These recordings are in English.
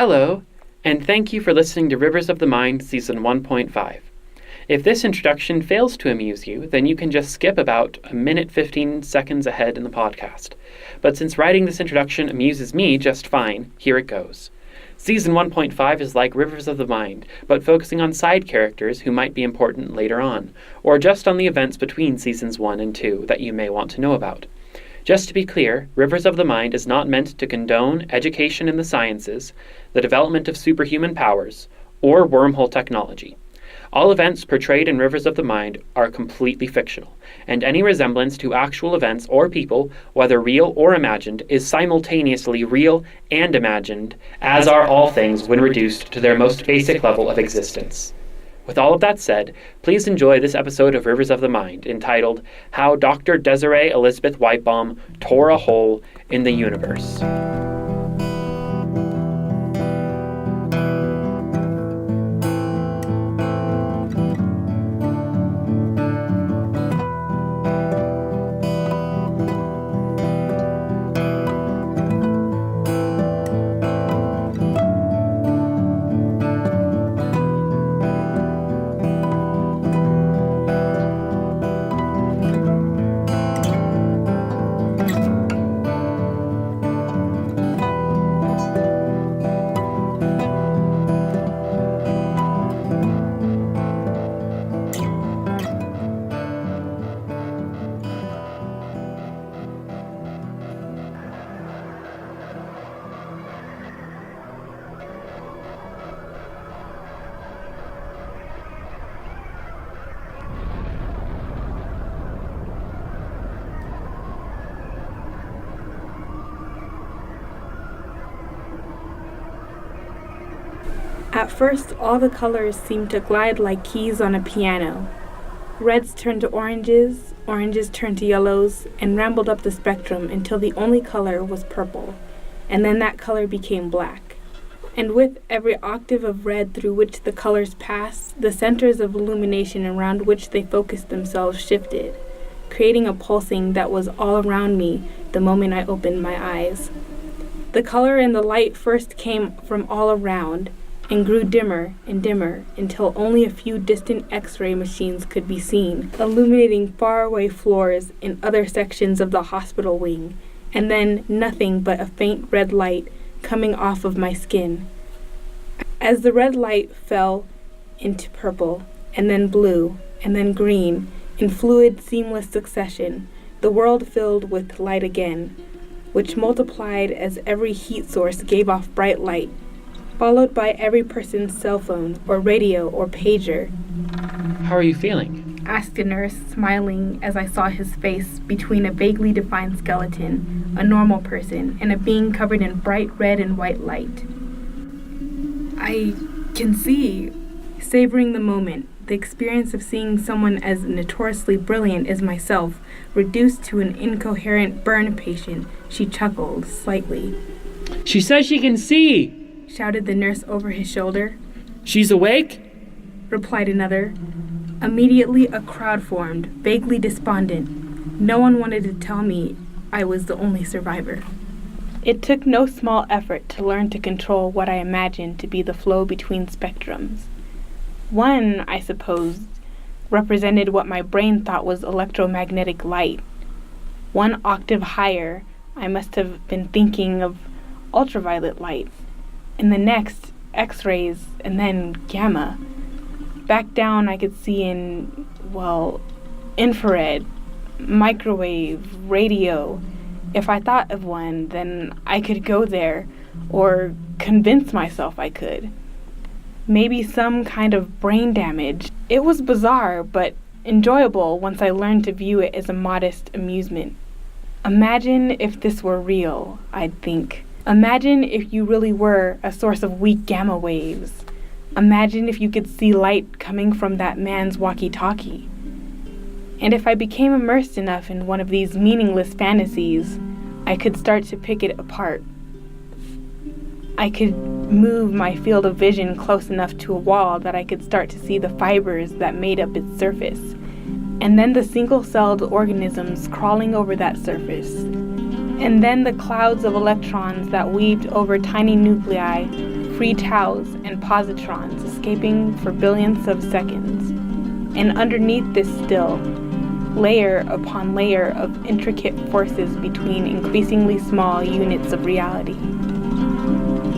Hello, and thank you for listening to Rivers of the Mind Season 1.5. If this introduction fails to amuse you, then you can just skip about a minute 15 seconds ahead in the podcast. But since writing this introduction amuses me just fine, here it goes. Season 1.5 is like Rivers of the Mind, but focusing on side characters who might be important later on, or just on the events between Seasons 1 and 2 that you may want to know about. Just to be clear, Rivers of the Mind is not meant to condone education in the sciences, the development of superhuman powers, or wormhole technology. All events portrayed in Rivers of the Mind are completely fictional, and any resemblance to actual events or people, whether real or imagined, is simultaneously real and imagined, as are all things when reduced to their most basic level of existence. With all of that said, please enjoy this episode of Rivers of the Mind, entitled How Dr. Desiree Elizabeth Whitebalm Tore a Hole in the Universe. At first, all the colors seemed to glide like keys on a piano. Reds turned to oranges, oranges turned to yellows, and rambled up the spectrum until the only color was purple, and then that color became black. And with every octave of red through which the colors passed, the centers of illumination around which they focused themselves shifted, creating a pulsing that was all around me the moment I opened my eyes. The color and the light first came from all around, and grew dimmer and dimmer until only a few distant X-ray machines could be seen, illuminating faraway floors in other sections of the hospital wing, and then nothing but a faint red light coming off of my skin. As the red light fell into purple, and then blue, and then green, in fluid, seamless succession, the world filled with light again, which multiplied as every heat source gave off bright light, followed by every person's cell phone or radio or pager. How are you feeling? Asked a nurse, smiling as I saw his face between a vaguely defined skeleton, a normal person, and a being covered in bright red and white light. I can see, savoring the moment, the experience of seeing someone as notoriously brilliant as myself reduced to an incoherent burn patient. She chuckled slightly. She says she can see! Shouted the nurse over his shoulder. She's awake? Replied another. Immediately a crowd formed, vaguely despondent. No one wanted to tell me I was the only survivor. It took no small effort to learn to control what I imagined to be the flow between spectrums. One, I supposed, represented what my brain thought was electromagnetic light. One octave higher, I must have been thinking of ultraviolet light. In the next, X-rays, and then gamma. Back down, I could see in, infrared, microwave, radio. If I thought of one, then I could go there, or convince myself I could. Maybe some kind of brain damage. It was bizarre, but enjoyable once I learned to view it as a modest amusement. Imagine if this were real, I'd think. Imagine if you really were a source of weak gamma waves. Imagine if you could see light coming from that man's walkie-talkie. And if I became immersed enough in one of these meaningless fantasies, I could start to pick it apart. I could move my field of vision close enough to a wall that I could start to see the fibers that made up its surface, and then the single-celled organisms crawling over that surface, and then the clouds of electrons that weaved over tiny nuclei free taus and positrons escaping for billionths of seconds. And underneath this still, layer upon layer of intricate forces between increasingly small units of reality,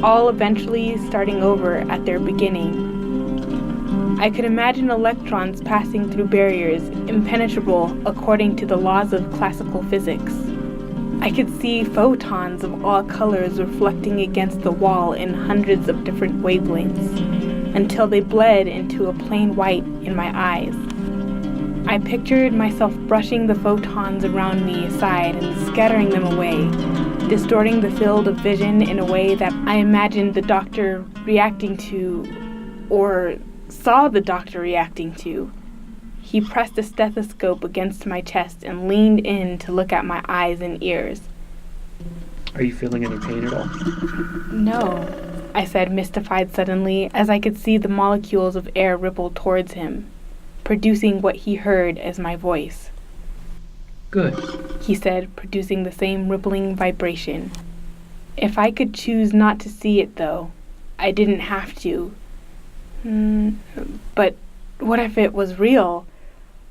all eventually starting over at their beginning. I could imagine electrons passing through barriers impenetrable according to the laws of classical physics. I could see photons of all colors reflecting against the wall in hundreds of different wavelengths, until they bled into a plain white in my eyes. I pictured myself brushing the photons around me aside and scattering them away, distorting the field of vision in a way that I imagined the doctor reacting to, or saw the doctor reacting to. He pressed a stethoscope against my chest and leaned in to look at my eyes and ears. Are you feeling any pain at all? No, I said, mystified suddenly, as I could see the molecules of air ripple towards him, producing what he heard as my voice. Good, he said, producing the same rippling vibration. If I could choose not to see it, though, I didn't have to. But what if it was real?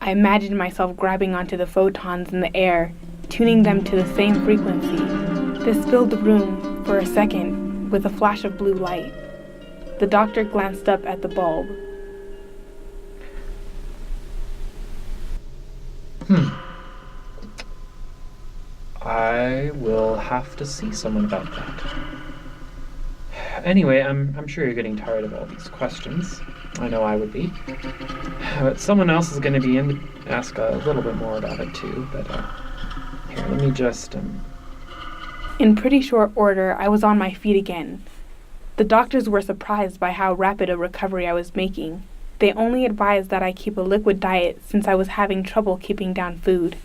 I imagined myself grabbing onto the photons in the air, tuning them to the same frequency. This filled the room, for a second, with a flash of blue light. The doctor glanced up at the bulb. I will have to see someone about that. Anyway, I'm sure you're getting tired of all these questions. I know I would be. But someone else is going to be in to ask a little bit more about it too. But here, let me just... In pretty short order, I was on my feet again. The doctors were surprised by how rapid a recovery I was making. They only advised that I keep a liquid diet since I was having trouble keeping down food.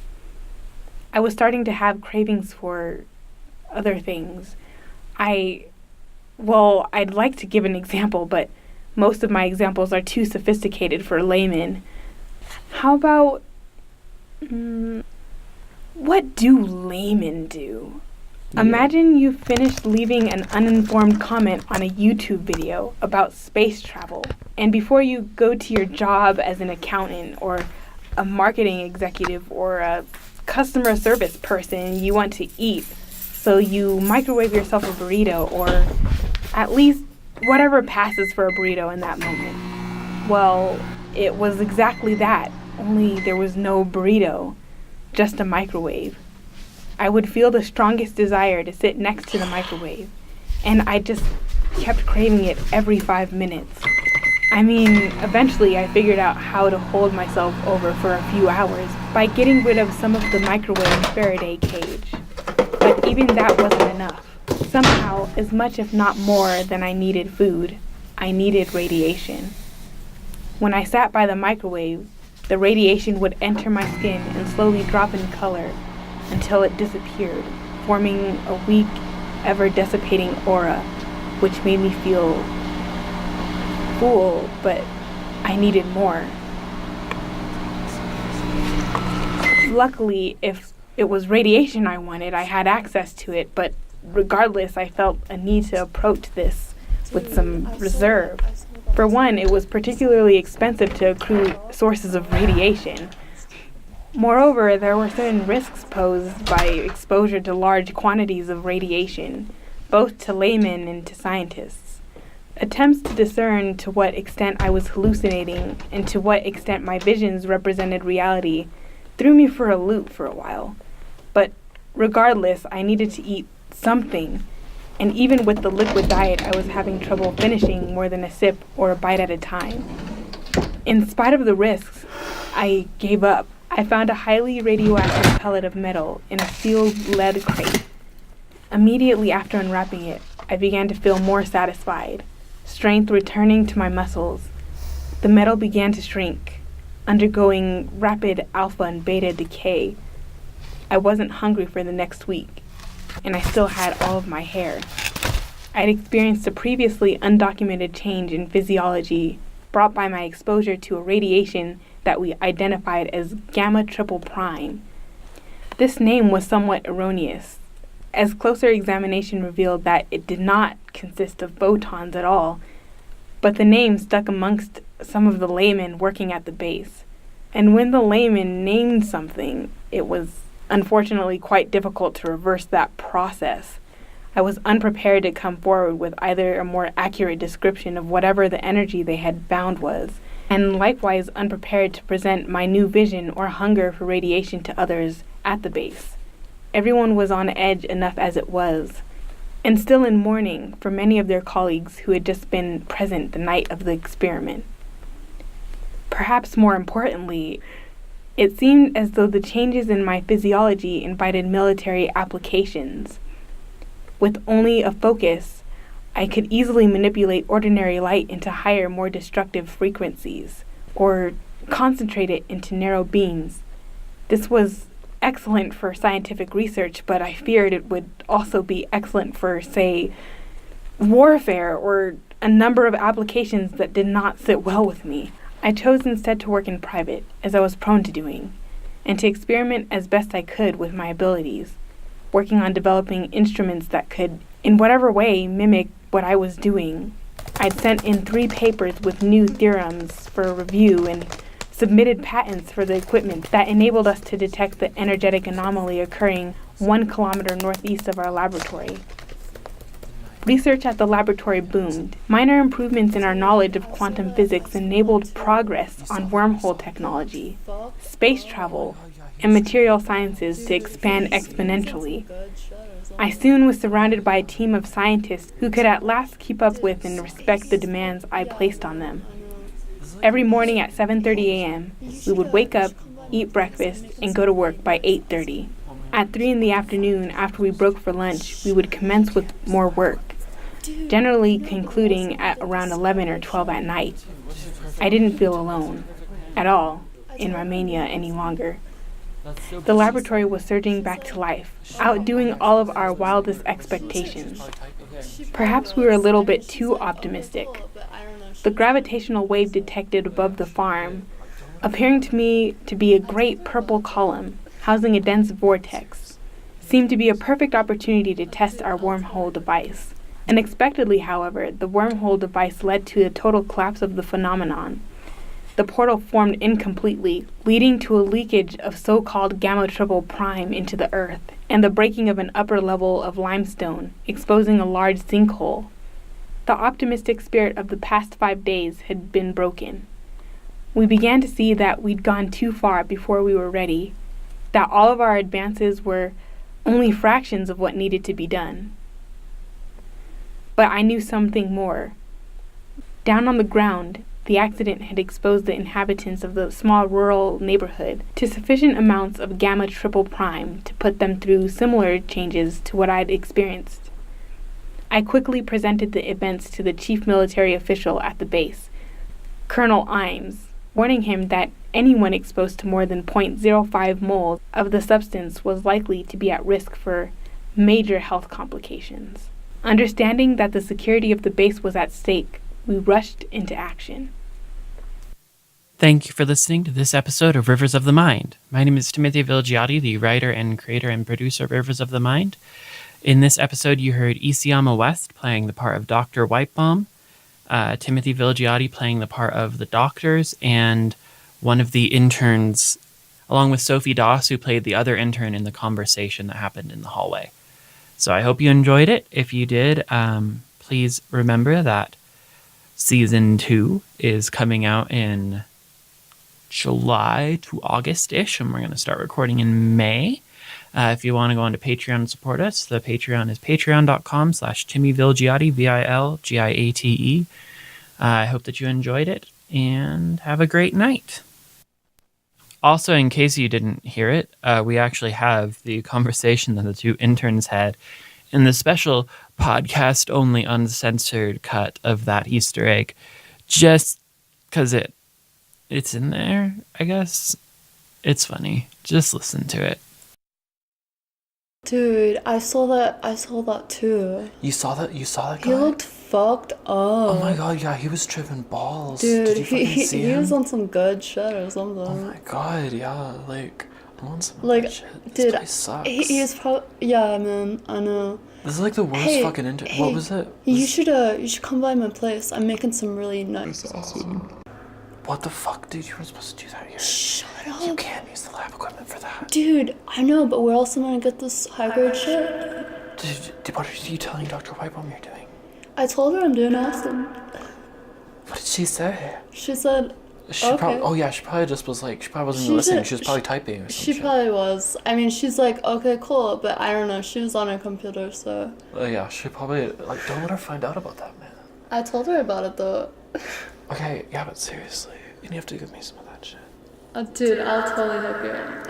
I was starting to have cravings for other things. I'd like to give an example, but most of my examples are too sophisticated for laymen. How about... what do laymen do? Yeah. Imagine you've finished leaving an uninformed comment on a YouTube video about space travel, and before you go to your job as an accountant or a marketing executive or a customer service person, you want to eat, so you microwave yourself a burrito, or at least whatever passes for a burrito in that moment. Well, it was exactly that, only there was no burrito, just a microwave. I would feel the strongest desire to sit next to the microwave, and I just kept craving it every 5 minutes. I mean, eventually I figured out how to hold myself over for a few hours by getting rid of some of the microwave Faraday cage. But even that wasn't enough. Somehow, as much if not more than I needed food, I needed radiation. When I sat by the microwave, the radiation would enter my skin and slowly drop in color until it disappeared, forming a weak, ever-dissipating aura, which made me feel full, but I needed more. Luckily, if it was radiation I wanted, I had access to it, but regardless, I felt a need to approach this with some reserve. For one, it was particularly expensive to accrue sources of radiation. Moreover, there were certain risks posed by exposure to large quantities of radiation, both to laymen and to scientists. Attempts to discern to what extent I was hallucinating and to what extent my visions represented reality threw me for a loop for a while. But regardless, I needed to eat something, and even with the liquid diet, I was having trouble finishing more than a sip or a bite at a time. In spite of the risks, I gave up. I found a highly radioactive pellet of metal in a sealed lead crate. Immediately after unwrapping it, I began to feel more satisfied, strength returning to my muscles. The metal began to shrink, undergoing rapid alpha and beta decay. I wasn't hungry for the next week, and I still had all of my hair. I'd experienced a previously undocumented change in physiology brought by my exposure to a radiation that we identified as gamma triple prime. This name was somewhat erroneous, as closer examination revealed that it did not consist of photons at all, but the name stuck amongst some of the laymen working at the base. And when the layman named something, it was unfortunately quite difficult to reverse that process. I was unprepared to come forward with either a more accurate description of whatever the energy they had found was, and likewise unprepared to present my new vision or hunger for radiation to others at the base. Everyone was on edge enough as it was, and still in mourning for many of their colleagues who had just been present the night of the experiment. Perhaps more importantly, it seemed as though the changes in my physiology invited military applications. With only a focus, I could easily manipulate ordinary light into higher, more destructive frequencies, or concentrate it into narrow beams. This was excellent for scientific research, but I feared it would also be excellent for, say, warfare or a number of applications that did not sit well with me. I chose instead to work in private, as I was prone to doing, and to experiment as best I could with my abilities, working on developing instruments that could, in whatever way, mimic what I was doing. I'd sent in 3 papers with new theorems for review and submitted patents for the equipment that enabled us to detect the energetic anomaly occurring 1 kilometer northeast of our laboratory. Research at the laboratory boomed. Minor improvements in our knowledge of quantum physics enabled progress on wormhole technology, space travel, and material sciences to expand exponentially. I soon was surrounded by a team of scientists who could at last keep up with and respect the demands I placed on them. Every morning at 7:30 a.m., we would wake up, eat breakfast, and go to work by 8:30. At 3 in the afternoon, after we broke for lunch, we would commence with more work, generally concluding at around 11 or 12 at night. I didn't feel alone, at all, in Romania any longer. The laboratory was surging back to life, outdoing all of our wildest expectations. Perhaps we were a little bit too optimistic. The gravitational wave detected above the farm, appearing to me to be a great purple column housing a dense vortex, seemed to be a perfect opportunity to test our wormhole device. Unexpectedly, however, the wormhole device led to a total collapse of the phenomenon. The portal formed incompletely, leading to a leakage of so-called gamma triple prime into the earth, and the breaking of an upper level of limestone, exposing a large sinkhole. The optimistic spirit of the past 5 days had been broken. We began to see that we'd gone too far before we were ready, that all of our advances were only fractions of what needed to be done. But I knew something more. Down on the ground, the accident had exposed the inhabitants of the small rural neighborhood to sufficient amounts of gamma triple prime to put them through similar changes to what I'd experienced. I quickly presented the events to the chief military official at the base, Colonel Imes, warning him that anyone exposed to more than 0.05 moles of the substance was likely to be at risk for major health complications. Understanding that the security of the base was at stake, we rushed into action. Thank you for listening to this episode of Rivers of the Mind. My name is Timothy Vilgiate, the writer and creator and producer of Rivers of the Mind. In this episode, you heard Isioma West playing the part of Dr. Whitebalm, Timothy Vilgiate playing the part of the doctors, and one of the interns, along with Sophie Doss, who played the other intern in the conversation that happened in the hallway. So I hope you enjoyed it. If you did, please remember that Season 2 is coming out in July to August-ish, and we're going to start recording in May. If you want to go onto Patreon and support us, the Patreon is patreon.com/Timmy Vilgiate, Vilgiate. I hope that you enjoyed it, and have a great night. Also, in case you didn't hear it, we actually have the conversation that the 2 interns had in the special podcast-only uncensored cut of that Easter egg, just because it's in there, I guess. It's funny. Just listen to it. Dude, I saw that too. You saw that guy? He looked fucked up. Oh my god, yeah, he was tripping balls. Dude, Did you fucking see he him? was on some good shit or something. Oh my god, yeah, like, I'm on some of Like, that shit. This dude, place sucks. he's probably, yeah, man, I know. This is like the worst Hey, fucking hey, what was it? You should come by my place. I'm making some really nice acid. What the fuck, dude? You weren't supposed to do that here. Shut up. You can't use the lab equipment for that. Dude, I know, but we're also gonna get this high-grade shit. What are you telling Dr. Whitebalm you're doing? I told her I'm doing acid. What did she say? She said, She okay. probably, she probably just was like, she probably wasn't even listening. She was probably typing or She something. probably was. I mean, she's like, okay, cool, but I don't know. She was on her computer, so. Yeah, she probably, like, don't let her find out about that, man. I told her about it, though. Okay, yeah, but seriously, you have to give me some of that shit. Dude, I'll totally help you out.